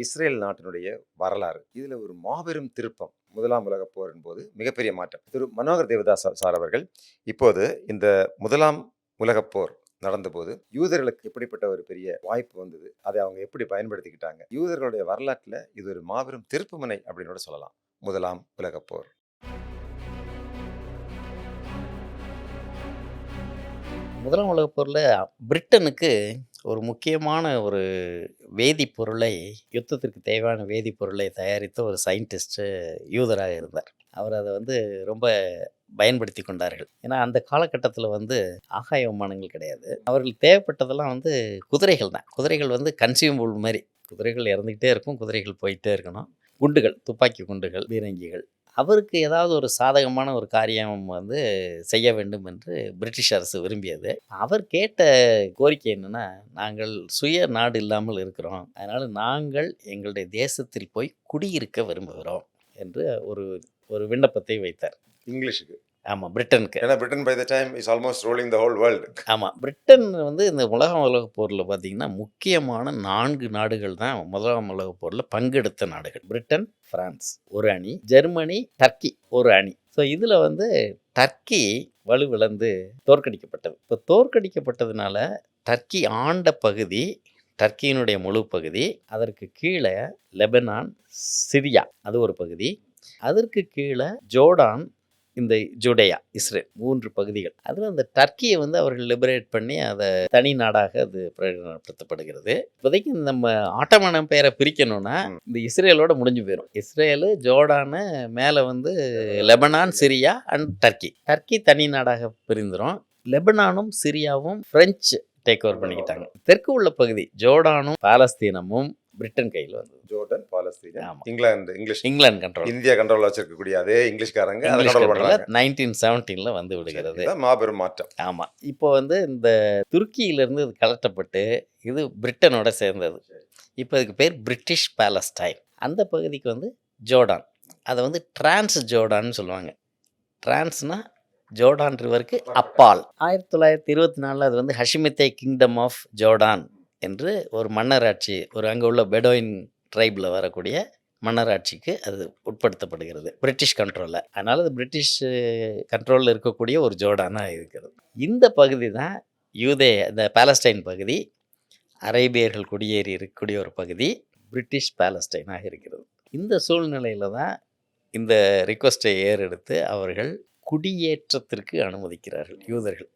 Israel நாட்டினுடைய வரலாறு. இதுல ஒரு மாபெரும் திருப்பம். முதலாம் உலகப் போரின் போது மிகப்பெரிய மாற்றம். திரு மனோகர் தேவதாஸ் சார் அவர்கள் இப்போது இந்த முதலாம் உலகப் போர் நடந்தபோது யூதர்களுக்கு எப்படிப்பட்ட ஒரு பெரிய வாய்ப்பு வந்தது, அதை அவங்க எப்படி பயன்படுத்திக்கிட்டாங்க, யூதர்களுடைய வரலாற்றுல இது ஒரு மாபெரும் திருப்புமுனை அப்படின்னு கூட சொல்லலாம். முதலாம் உலகப் போர். முதலாம் உலகப் போர்ல பிரிட்டனுக்கு ஒரு முக்கியமான ஒரு வேதிப்பொருளை, யுத்தத்திற்கு தேவையான வேதிப்பொருளை தயாரித்த ஒரு சயின்டிஸ்ட்டு யூதராக இருந்தார். அவர் அதை ரொம்ப பயன்படுத்தி கொண்டார்கள். ஏன்னா அந்த காலகட்டத்தில் ஆகாய விமானங்கள் கிடையாது. அவர்களுக்கு தேவைப்பட்டதெல்லாம் குதிரைகள் தான். குதிரைகள் கன்சியூமபிள் மாதிரி. குதிரைகள் இறந்துக்கிட்டே இருக்கும், குதிரைகள் போயிட்டே இருக்கணும். குண்டுகள், துப்பாக்கி குண்டுகள், பீரங்கிகள். அவருக்கு ஏதாவது ஒரு சாதகமான ஒரு காரியம் செய்ய வேண்டும் என்று பிரிட்டிஷ் அரசு விரும்பியது. அவர் கேட்ட கோரிக்கை என்னன்னா, நாங்கள் சுய நாடு இல்லாமல் இருக்கிறோம், அதனால் நாங்கள் எங்களுடைய தேசத்தில் போய் குடியிருக்க விரும்புகிறோம் என்று ஒரு ஒரு விண்ணப்பத்தை வைத்தார். இங்கிலீஷுக்கு. ஆமாம், பிரிட்டனுக்கு. ஏன்னா Britain by the time is almost ruling the whole world. ஆமாம், பிரிட்டன் இந்த முதலாம் உலகப் போரில் பார்த்திங்கன்னா முக்கியமான 4 நாடுகள் தான் முதலாம் உலகப் போரில் பங்கெடுத்த நாடுகள். பிரிட்டன், பிரான்ஸ் ஒரு அணி, ஜெர்மனி, டர்க்கி ஒரு அணி. ஸோ இதில் டர்க்கி வலுவிழந்து தோற்கடிக்கப்பட்டது. இப்போ தோற்கடிக்கப்பட்டதுனால டர்க்கி ஆண்ட பகுதி, டர்க்கியினுடைய முழு பகுதி, அதற்கு கீழே லெபனான், சிரியா அது ஒரு பகுதி, அதற்கு கீழே ஜோர்டான், இந்த ஜுடேயா, இஸ்ரேல் 3 பகுதிகள். அதில் அந்த டர்க்கியை அவர்கள் லிபரேட் பண்ணி அதை தனி நாடாக அது பிரகடனப்படுத்தப்படுகிறது. இப்போதைக்கு நம்ம ஆட்டோமன் எம்பையரை பிரிக்கணும்னா இந்த இஸ்ரேலோட முடிஞ்சு போயிடும். இஸ்ரேலு, ஜோர்டானு, மேலே Lebanon, Syria and Turkey. Turkey தனி நாடாக பிரிந்துடும். லெபனானும் சிரியாவும் பிரெஞ்சு டேக் ஓவர் பண்ணிக்கிட்டாங்க. தெற்கு உள்ள பகுதி ஜோர்டானும் பாலஸ்தீனமும் பிரிட்டன் கையில் வந்தது. ஜோர்டன், பாலஸ்தீன், ஆமாம், இங்கிலாந்து கண்ட்ரோல். இந்தியா கண்ட்ரோல் வச்சிருக்கக்கூடிய அதே இங்கிலீஷ்காரங்க அதை கண்ட்ரோல் பண்றாங்க. 1917 வந்து விடுகிறது. இதுதான் மாபெரும் மாற்றம். ஆமாம், இப்போ இந்த துருக்கியிலிருந்து இது கலட்டப்பட்டு இது பிரிட்டனோட சேர்ந்தது. இப்போ இதுக்கு பேர் பிரிட்டிஷ் பாலஸ்டைன். அந்த பகுதிக்கு ஜோர்டான், அதை டிரான்ஸ் ஜோர்டான்னு சொல்லுவாங்க. டிரான்ஸ்னா ஜோர்டான் ரிவருக்கு அப்பால். 1924 அது ஹஷிமித்தை கிங்டம் ஆஃப் ஜோர்டான் என்று ஒரு மன்னராட்சி, ஒரு அங்கே உள்ள பெடோயின் ட்ரைபில் வரக்கூடிய மன்னராட்சிக்கு அது உட்படுத்தப்படுகிறது பிரிட்டிஷ் கண்ட்ரோலில். அதனால் அது பிரிட்டிஷ் கண்ட்ரோலில் இருக்கக்கூடிய ஒரு ஜோர்டானாக இருக்கிறது. இந்த பகுதி தான் இந்த பாலஸ்டைன் பகுதி, அரேபியர்கள் குடியேறி இருக்கக்கூடிய ஒரு பகுதி பிரிட்டிஷ் பாலஸ்டைனாக இருக்கிறது. இந்த சூழ்நிலையில் தான் இந்த ரிக்வெஸ்ட்டை ஏறெடுத்து அவர்கள் குடியேற்றத்திற்கு அனுமதிக்கிறார்கள் யூதர்கள்.